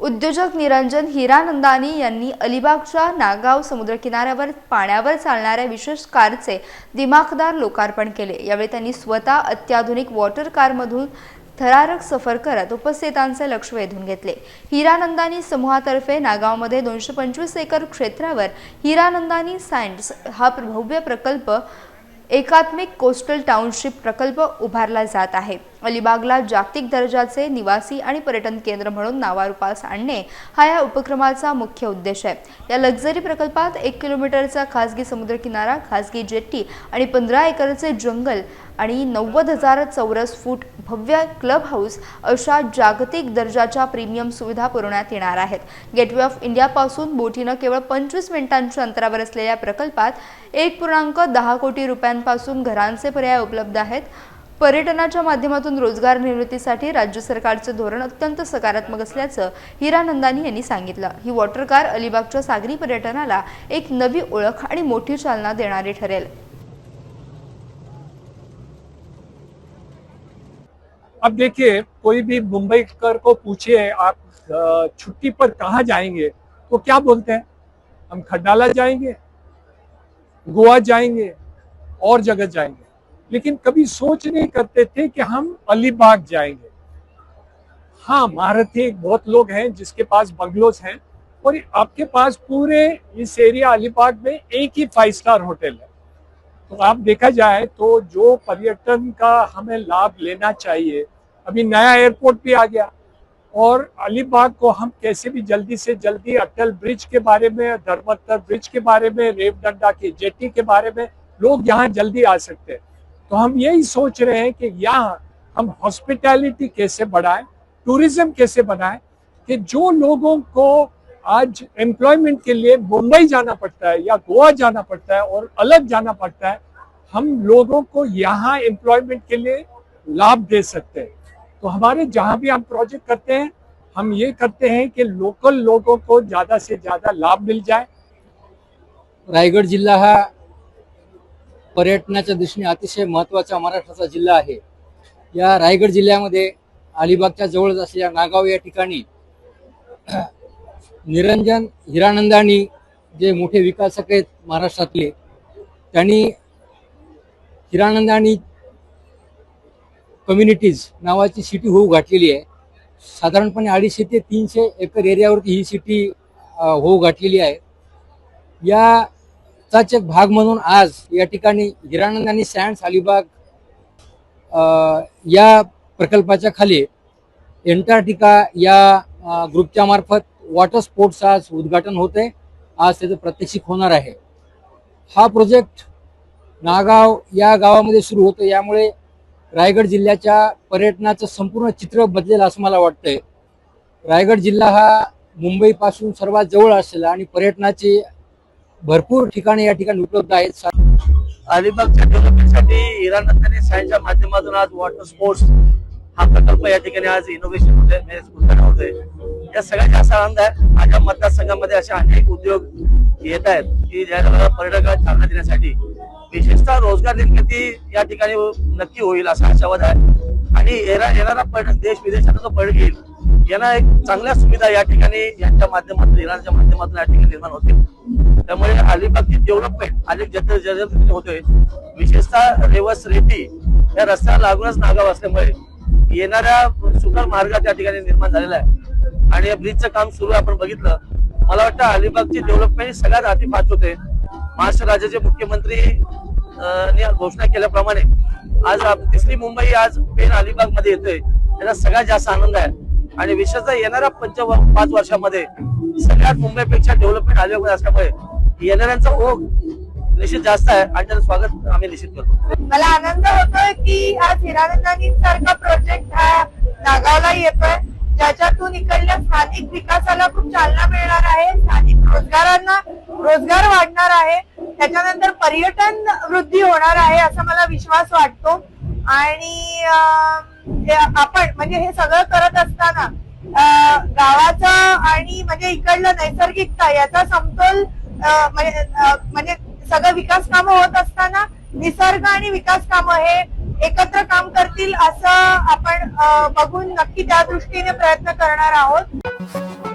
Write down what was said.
उद्योजक निरंजन हिरानंदानी यांनी अलिबागच्या नागाव समुद्रकिनाऱ्यावर पाण्यावर चालणाऱ्या विशेष कारचे दिमाखदार लोकार्पण केले। यावेळी त्यांनी स्वतः अत्याधुनिक वॉटर कारमधून थरारक सफर करत उपस्थितांचे लक्ष वेधून घेतले। हिरानंदानी समूहातर्फे नागावमध्ये 225 एकर क्षेत्रावर हिरानंदानी सँड्स हा भव्य प्रकल्प एकात्मिक कोस्टल टाउनशिप प्रकल्प उभारला जात आहे। अलिबागला जागतिक दर्जाचे निवासी आणि पर्यटन केंद्र म्हणून नावारूपास आणणे हा या उपक्रमाचा मुख्य उद्देश आहे। या लक्झरी प्रकल्पात 1 किलोमीटरचा खासगी समुद्रकिनारा, खासगी जेट्टी आणि 15 एकरचे जंगल आणि 90,000 चौरस फूट भव्य क्लब हाऊस अशा जागतिक दर्जाच्या प्रीमियम सुविधा पुरवण्यात येणार आहेत। गेटवे ऑफ इंडिया पासून बोटीनं केवळ 25 मिनिटांच्या अंतरावर असलेल्या प्रकल्पात 1.10 कोटी रुपयांपासून घरांचे पर्याय उपलब्ध आहेत। पर्यटनाच्या माध्यमातून रोजगार निर्मितीसाठी राज्य सरकारचे धोरण अत्यंत सकारात्मक असल्याचं हिरानंदानी यांनी सांगितलं। ही वॉटर कार अलिबागच्या सागरी पर्यटनाला एक नवी ओळख आणि मोठी चालना देणारी ठरेल। अब देखिए, कोई भी मुंबईकर को पूछिए आप छुट्टी पर कहाँ जाएंगे तो क्या बोलते हैं? हम खंडाला जाएंगे, गोवा जाएंगे और जगह जाएंगे, लेकिन कभी सोच नहीं करते थे कि हम अलीबाग जाएंगे। हाँ, महारथी बहुत लोग हैं जिसके पास बंगलोज हैं और आपके पास पूरे इस एरिया अलीबाग में एक ही 5 स्टार होटल है। तो आप देखा जाए तो जो पर्यटन का हमें लाभ लेना चाहिए, अभी नया एयरपोर्ट भी आ गया और अलीबाग को हम कैसे भी जल्दी से जल्दी अटल ब्रिज के बारे में, धर्मतर ब्रिज के बारे में, रेवदंडा की जेट्टी के बारे में लोग यहाँ जल्दी आ सकते हैं। तो हम यही सोच रहे हैं कि यहाँ हम हॉस्पिटैलिटी कैसे बढ़ाएं, टूरिज्म कैसे बनाएं, कि जो लोगों को आज एम्प्लॉयमेंट के लिए मुंबई जाना पड़ता है या गोवा जाना पड़ता है और अलग जाना पड़ता है, हम लोगों को यहाँ एम्प्लॉयमेंट के लिए लाभ दे सकते हैं। तो हमारे जहाँ भी हम प्रोजेक्ट करते हैं, हम ये करते हैं कि लोकल लोगों को ज्यादा से ज्यादा लाभ मिल जाए। रायगड जिल्हा हा पर्यटनाच्या दृष्टीने अतिशय महत्त्वाचा महाराष्ट्राचा जिल्हा आहे। या रायगड जिल्ह्यामध्ये अलिबागच्या जवळच असलेल्या नागाव या ठिकाणी निरंजन हिरानंदानी जे मोठे विकासक आहेत महाराष्ट्रातले, त्यांनी हिरानंदानी कम्युनिटीज नावाची सिटी होऊ घातलेली आहे। साधारणपणे 250 ते 300 एकर एरियावरती ही सिटी होऊ घातलेली आहे। याचाच एक भाग म्हणून आज या ठिकाणी हिरानंदानी सँड्स अलिबाग या प्रकल्पाच्या खाली एंटार्क्टिका या ग्रुपच्या मार्फत वॉटर स्पोर्ट्स आज उद्घाटन होते। आज त्याचं प्रात्यक्षिक होणार आहे। हा प्रोजेक्ट नागाव या गावामध्ये सुरू होतो, यामुळे रायगड जिल्ह्याच्या पर्यटनाचं संपूर्ण चित्र बदलेल असं मला वाटतंय। रायगड जिल्हा हा मुंबईपासून सर्वात जवळ असलेला आणि पर्यटनाची भरपूर ठिकाणे या ठिकाणी उपलब्ध आहेत। अलिबागच्या डेव्हलपमेंटसाठी हिरानंदानी सँडच्या माध्यमातून आज वॉटर स्पोर्ट्स हा प्रकल्प या ठिकाणी आज इनोव्हेशन होते, उद्घाटन होते। या सगळ्यात जास्त आनंद आहे। माझ्या मतदारसंघामध्ये असे अनेक उद्योग येत आहेत की ज्या पर्यटकांना चालना देण्यासाठी विशेषतः रोजगार निर्मिती या ठिकाणी नक्की होईल असा आशावाद आहे। आणि येणारा पर्यटक देश विदेशातून जो पर्यटक येईल यांना एक चांगल्या सुविधा या ठिकाणी यांच्या माध्यमातून, इराणच्या माध्यमातून या ठिकाणी निर्माण होतील। त्यामुळे अलिबागची डेव्हलपमेंट अनेक जलद होतोय। विशेषतः रेवस रेती या रस्त्याला लागूनच नागाव असल्यामुळे येणाऱ्या सुकर मार्ग त्या ठिकाणी निर्माण झालेला आहे आणि या ब्रिजचं काम सुरू आपण बघितलं। मला वाटतं अलिबागची डेव्हलपमेंट सगळ्यात आधी पाहतोय। महाराष्ट्र राज्याचे मुख्यमंत्री घोषणा केल्याप्रमाणे आज तिसरी मुंबई आज पेन अलिबाग मध्ये येतोय, त्याचा सगळ्यात जास्त आनंद आहे। आणि विशेषतः येणाऱ्या 5 वर्षामध्ये सगळ्यात मुंबईपेक्षा डेव्हलपमेंट अलिबाग असल्यामुळे येणाऱ्यांचा ओघ निश्चित जास्त आहे आणि त्याचं स्वागत आम्ही निश्चित करतो। मला आनंद होतोय की आज हिरानंदानी सारखा प्रोजेक्ट हा नागावला येतोय, ज्याच्यातून इकडल्या स्थानिक विकासाला खूप चालना मिळणार आहे, स्थानिक रोजगारांना रोजगार वाढणार आहे, त्याच्यानंतर पर्यटन वृद्धी होणार आहे असा मला विश्वास वाटतो। आणि आपण म्हणजे हे सगळं करत असताना गावाचा आणि म्हणजे इकडलं नैसर्गिकता याचा समतोल म्हणजे सगळं विकास कामं होत असताना निसर्ग आणि विकास कामं हे एकत्र काम करतील असं आपण बघून नक्की त्या दृष्टीने प्रयत्न करणार आहोत।